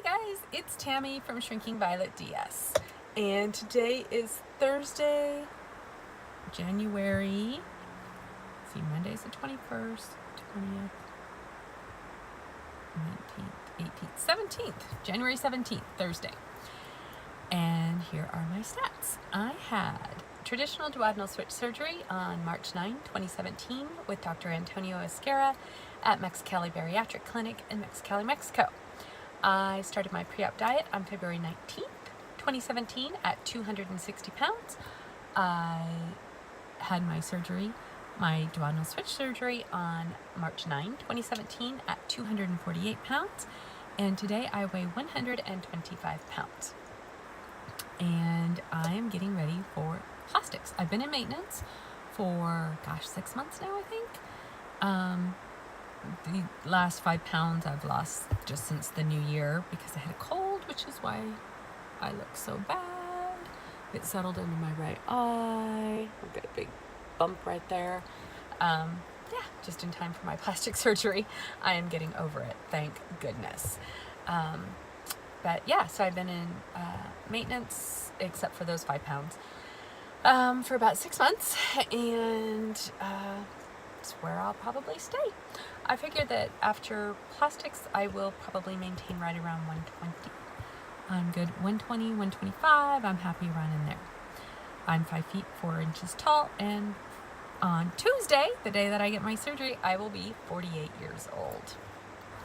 Hi guys, it's Tammy from Shrinking Violet DS, and today is Thursday, January, Monday's the 21st, 20th, 19th, 18th, 17th, January 17th, Thursday. And here are my stats. I had traditional duodenal switch surgery on March 9, 2017 with Dr. Antonio Esquerra at Mexicali Bariatric Clinic in Mexicali, Mexico. I started my pre-op diet on February 19th, 2017 at 260 pounds. I had my surgery, my duodenal switch surgery on March 9, 2017 at 248 pounds. And today I weigh 125 pounds. And I am getting ready for plastics. I've been in maintenance for, 6 months now, I think. The last 5 pounds I've lost just since the new year because I had a cold, which is why I look so bad. It settled into my right eye. I've got a big bump right there. Just in time for my plastic surgery. I am getting over it, thank goodness. So I've been in maintenance, except for those 5 pounds, for about 6 months, and it's where I'll probably stay. I figured that after plastics, I will probably maintain right around 120. I'm good 120, 125, I'm happy around in there. I'm 5 feet 4 inches tall, and on Tuesday, the day that I get my surgery, I will be 48 years old.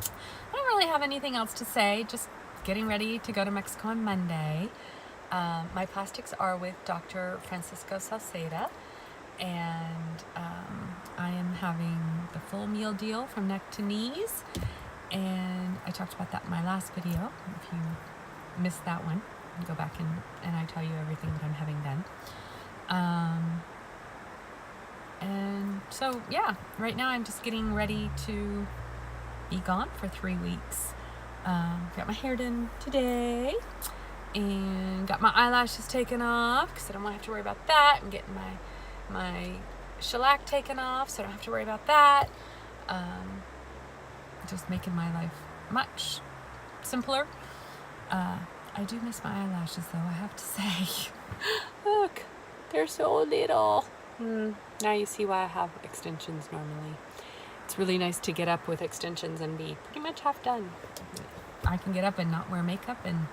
I don't really have anything else to say, just getting ready to go to Mexico on Monday. My plastics are with Dr. Francisco Salceda, and I am having the full meal deal from neck to knees, and I talked about that in my last video. If you missed that one, go back and I tell you everything that I'm having done. And so right now I'm just getting ready to be gone for 3 weeks. Got my hair done today and got my eyelashes taken off because I don't want to have to worry about that. I'm getting my shellac taken off so I don't have to worry about that. Just making my life much simpler. I do miss my eyelashes though, I have to say. Look, they're so little. Now you see why I have extensions normally. It's really nice to get up with extensions and be pretty much half done. I can get up and not wear makeup and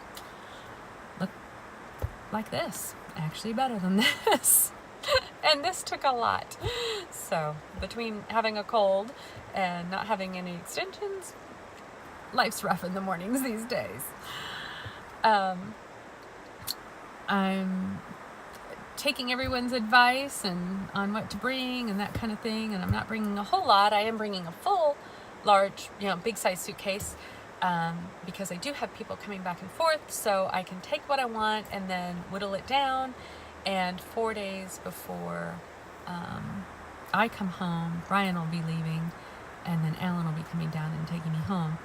look like this. Actually better than this. And this took a lot. So between having a cold and not having any extensions, life's rough in the mornings these days. I'm taking everyone's advice and on what to bring and that kind of thing, and I'm not bringing a whole lot. I am bringing a full, large, big size suitcase because I do have people coming back and forth, so I can take what I want and then whittle it down. And 4 days before I come home, Brian will be leaving, and then Alan will be coming down and taking me home.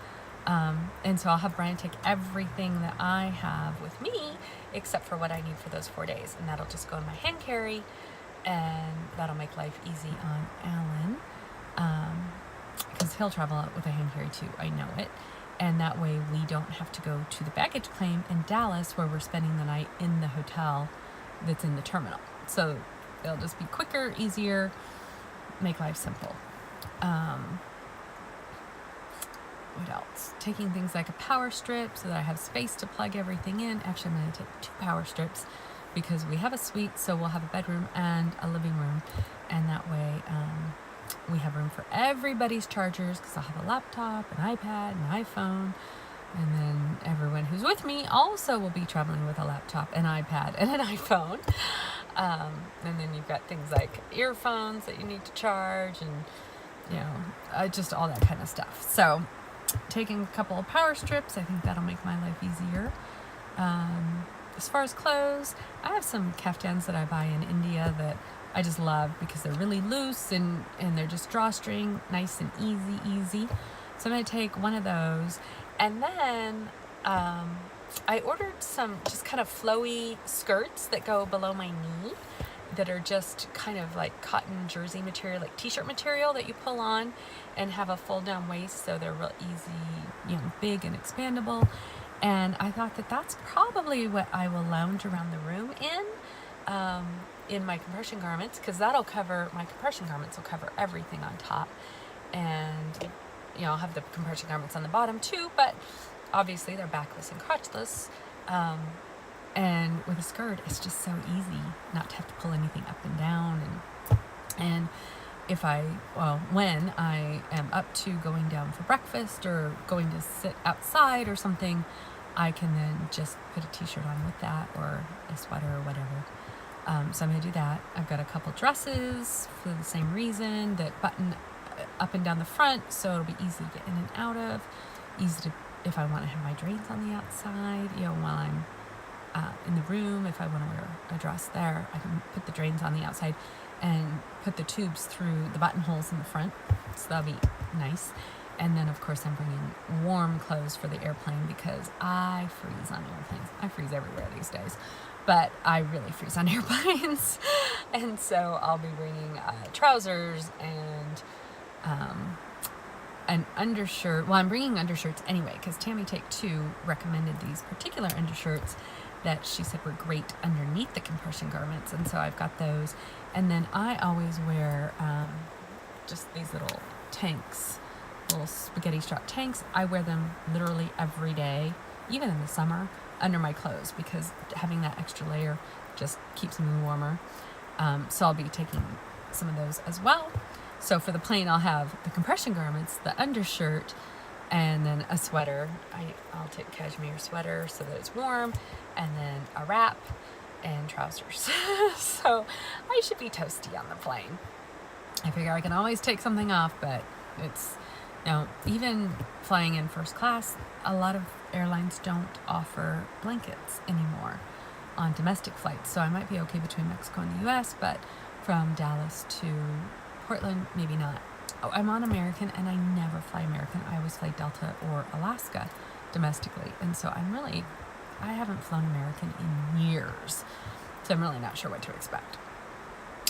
And so I'll have Brian take everything that I have with me except for what I need for those 4 days, and that'll just go in my hand carry, and that'll make life easy on Alan because he'll travel out with a hand carry too, I know it. And that way we don't have to go to the baggage claim in Dallas where we're spending the night in the hotel that's in the terminal. So it'll just be quicker, easier, make life simple. What else? Taking things like a power strip so that I have space to plug everything in. Actually, I'm going to take 2 power strips because we have a suite, so we'll have a bedroom and a living room, and that way we have room for everybody's chargers because I'll have a laptop, an iPad, an iPhone, and then everyone who's with me also will be traveling with a laptop, an iPad, and an iPhone. And then you've got things like earphones that you need to charge and, just all that kind of stuff. So taking a couple of power strips, I think that'll make my life easier. As far as clothes, I have some kaftans that I buy in India that I just love because they're really loose and they're just drawstring, nice and easy. So I'm going to take one of those. And then I ordered some just kind of flowy skirts that go below my knee that are just kind of like cotton jersey material, like t-shirt material that you pull on and have a fold down waist, so they're real easy, big and expandable. And I thought that that's probably what I will lounge around the room in my compression garments, because my compression garments will cover everything on top. And, I'll have the compression garments on the bottom too, but obviously they're backless and crotchless. And with a skirt, it's just so easy not to have to pull anything up and down. And when I am up to going down for breakfast or going to sit outside or something, I can then just put a t-shirt on with that, or a sweater or whatever. So I'm going to do that. I've got a couple dresses for the same reason that button up and down the front, so it'll be easy to get in and out of. Easy to, if I want to have my drains on the outside, while I'm in the room. If I want to wear a dress there, I can put the drains on the outside and put the tubes through the buttonholes in the front. So that'll be nice. And then, of course, I'm bringing warm clothes for the airplane, because I freeze on airplanes. I freeze everywhere these days, but I really freeze on airplanes. And so I'll be bringing trousers and an undershirt. Well, I'm bringing undershirts anyway, because Tammy Take Two recommended these particular undershirts that she said were great underneath the compression garments. And so I've got those. And then I always wear just these little tanks, little spaghetti strap tanks. I wear them literally every day, even in the summer, under my clothes, because having that extra layer just keeps me warmer. So I'll be taking some of those as well. So for the plane, I'll have the compression garments, the undershirt, and then a sweater. I'll take a cashmere sweater so that it's warm, and then a wrap and trousers. So I should be toasty on the plane. I figure I can always take something off, but it's, even flying in first class, a lot of airlines don't offer blankets anymore on domestic flights. So I might be okay between Mexico and the US, but from Dallas to Portland, maybe not. Oh, I'm on American, and I never fly American. I always fly Delta or Alaska domestically. And so I haven't flown American in years. So I'm really not sure what to expect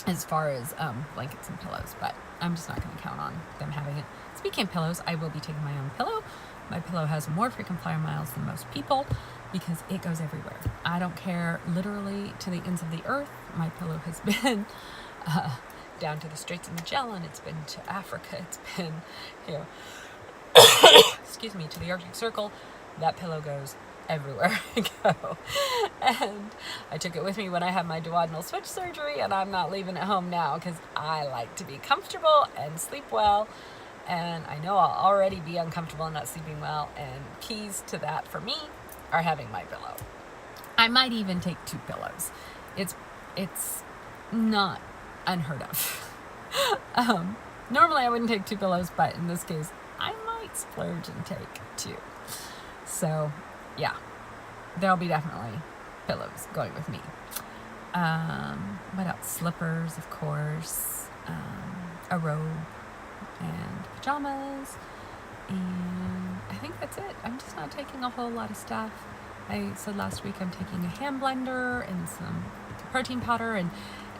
as far as blankets and pillows, but I'm just not going to count on them having it. Speaking of pillows, I will be taking my own pillow. My pillow has more frequent flyer miles than most people, because it goes everywhere. I don't care, literally to the ends of the earth. My pillow has been down to the Straits of Magellan. It's been to Africa. It's been, excuse me, to the Arctic Circle. That pillow goes everywhere I go. And I took it with me when I had my duodenal switch surgery, and I'm not leaving it home now, because I like to be comfortable and sleep well. And I know I'll already be uncomfortable and not sleeping well, and keys to that for me are having my pillow. I might even take 2 pillows. It's not unheard of. Normally I wouldn't take 2 pillows, but in this case, I might splurge and take 2. So, yeah, there'll be definitely pillows going with me. What else? Slippers, of course, a robe, and pajamas, and I think that's it. I'm just not taking a whole lot of stuff. I said last week I'm taking a hand blender and some protein powder,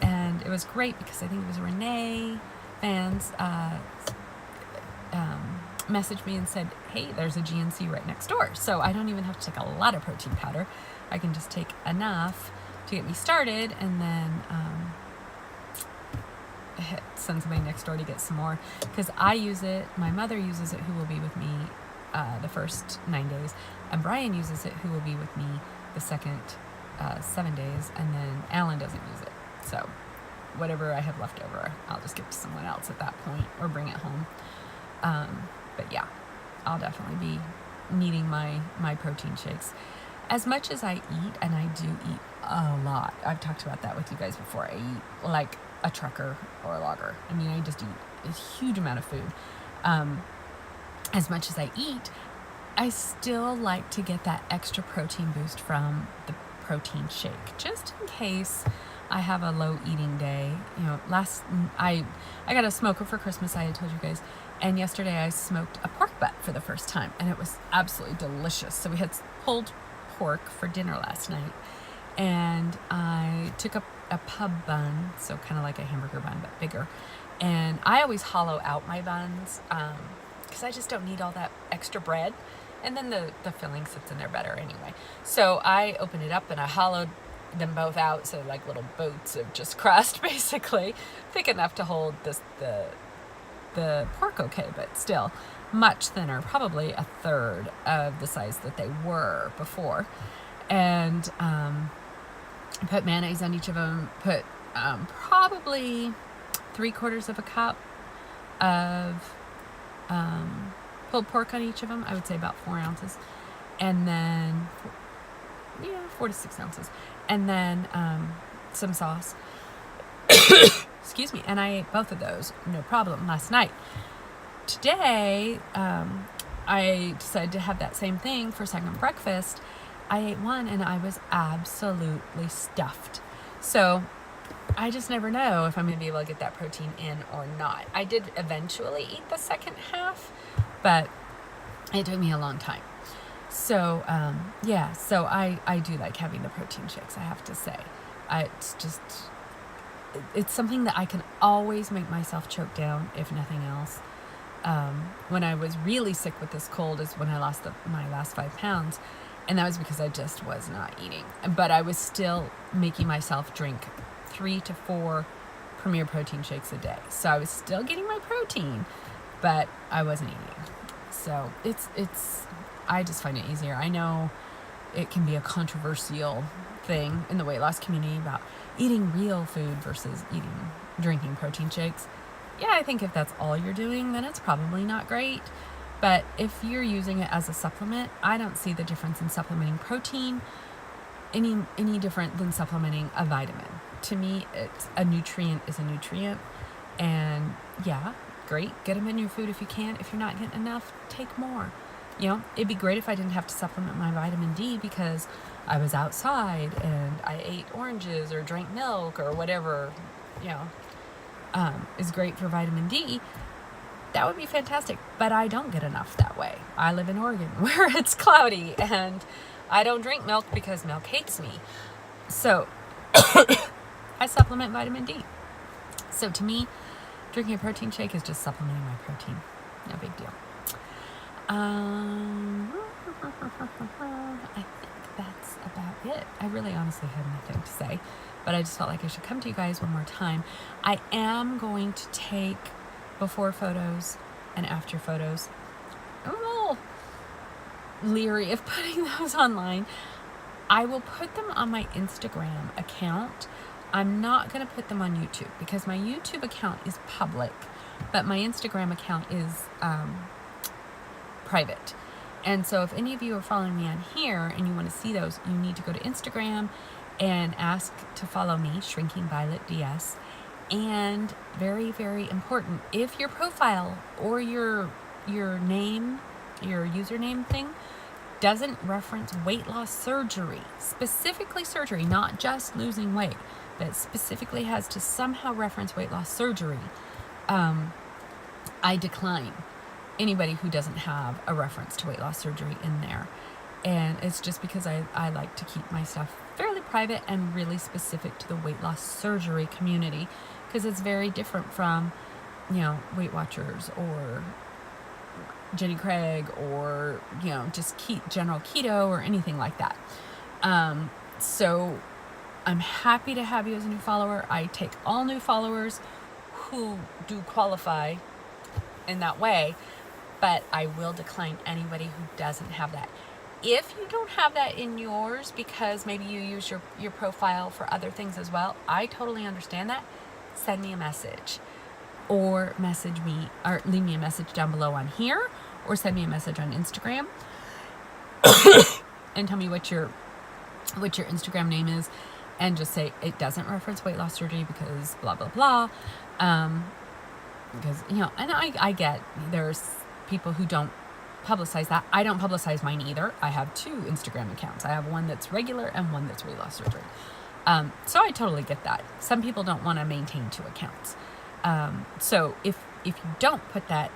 and it was great because I think it was Renee Vans messaged me and said, hey, there's a GNC right next door. So I don't even have to take a lot of protein powder. I can just take enough to get me started, and then send somebody next door to get some more, because I use it, my mother uses it, who will be with me the first 9 days, and Brian uses it, who will be with me the second 7 days, and then Alan doesn't use it. So whatever I have left over, I'll just give to someone else at that point, or bring it home. But yeah, I'll definitely be needing my protein shakes. As much as I eat, and I do eat a lot, I've talked about that with you guys before, I eat like a trucker or a logger. I mean, I just eat a huge amount of food. As much as I eat, I still like to get that extra protein boost from the protein shake, just in case I have a low eating day. I got a smoker for Christmas, I had told you guys, and yesterday I smoked a pork butt for the first time, and it was absolutely delicious. So we had pulled pork for dinner last night, and I took a pub bun, so kind of like a hamburger bun but bigger, and I always hollow out my buns because I just don't need all that extra bread. And then the filling sits in there better anyway. So I opened it up and I hollowed them both out, so like little boats of just crust, basically, thick enough to hold the pork okay, but still much thinner, probably a third of the size that they were before. And put mayonnaise on each of them, put probably 3/4 of a cup of pulled pork on each of them. I would say about 4 ounces. And then, 4 to 6 ounces. And then some sauce. Excuse me. And I ate both of those, no problem, last night. Today, I decided to have that same thing for second breakfast. I ate one and I was absolutely stuffed. So I just never know if I'm going to be able to get that protein in or not. I did eventually eat the second half, but it took me a long time. So, so I do like having the protein shakes, I have to say. It's something that I can always make myself choke down, if nothing else. When I was really sick with this cold is when I lost my last 5 pounds. And that was because I just was not eating. But I was still making myself drink 3 to 4 Premier Protein shakes a day. So I was still getting my protein, but I wasn't eating. So I just find it easier. I know it can be a controversial thing in the weight loss community about eating real food versus drinking protein shakes. Yeah, I think if that's all you're doing, then it's probably not great. But if you're using it as a supplement, I don't see the difference in supplementing protein any different than supplementing a vitamin. To me, a nutrient is a nutrient. And yeah, great, get them in your food if you can. If you're not getting enough, take more. It'd be great if I didn't have to supplement my vitamin D because I was outside and I ate oranges or drank milk or whatever, is great for vitamin D. That would be fantastic, but I don't get enough that way. I live in Oregon where it's cloudy and I don't drink milk because milk hates me. So I supplement vitamin D. So to me, drinking a protein shake is just supplementing my protein. No big deal. I think that's about it. I really honestly had nothing to say, but I just felt like I should come to you guys one more time. I am going to take before photos and after photos. I'm a little leery of putting those online. I will put them on my Instagram account. I'm not going to put them on YouTube because my YouTube account is public, but my Instagram account is private. And so if any of you are following me on here and you want to see those, you need to go to Instagram and ask to follow me, Shrinking Violet DS. And very, very important, if your profile or your name, your username thing doesn't reference weight loss surgery, specifically surgery, not just losing weight, but specifically has to somehow reference weight loss surgery, I decline anybody who doesn't have a reference to weight loss surgery in there. And it's just because I like to keep my stuff fairly private and really specific to the weight loss surgery community, because it's very different from, Weight Watchers or Jenny Craig or, just general keto or anything like that. So I'm happy to have you as a new follower. I take all new followers who do qualify in that way, but I will decline anybody who doesn't have that. If you don't have that in yours because maybe you use your profile for other things as well, I totally understand that. Send me a message or message me or leave me a message down below on here or send me a message on Instagram and tell me what your Instagram name is and just say it doesn't reference weight loss surgery because blah, blah, blah. Because, and I get there's people who don't publicize that. I don't publicize mine either. I have 2 Instagram accounts. I have one that's regular and one that's weight loss surgery. So I totally get that. Some people don't want to maintain 2 accounts. So if you don't put that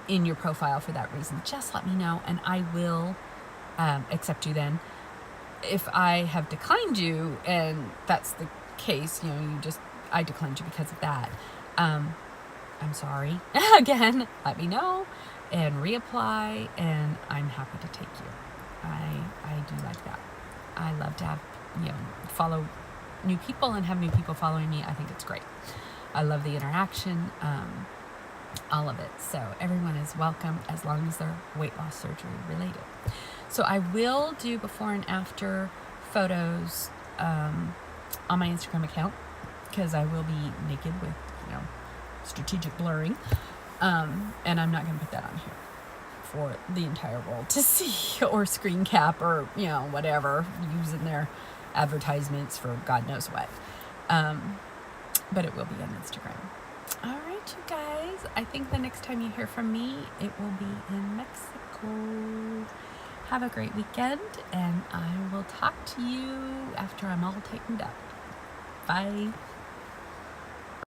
in your profile for that reason, just let me know and I will accept you then. If I have declined you and that's the case, I declined you because of that. I'm sorry. Again, let me know. and reapply, and I'm happy to take you. I do like that. I love to have, follow new people and have new people following me. I think it's great. I love the interaction, all of it. So everyone is welcome as long as they're weight loss surgery related. So I will do before and after photos on my Instagram account, because I will be naked with, strategic blurring. And I'm not going to put that on here for the entire world to see, or screen cap, or, whatever, using their advertisements for God knows what. But it will be on Instagram. All right, you guys. I think the next time you hear from me, it will be in Mexico. Have a great weekend, and I will talk to you after I'm all tightened up. Bye.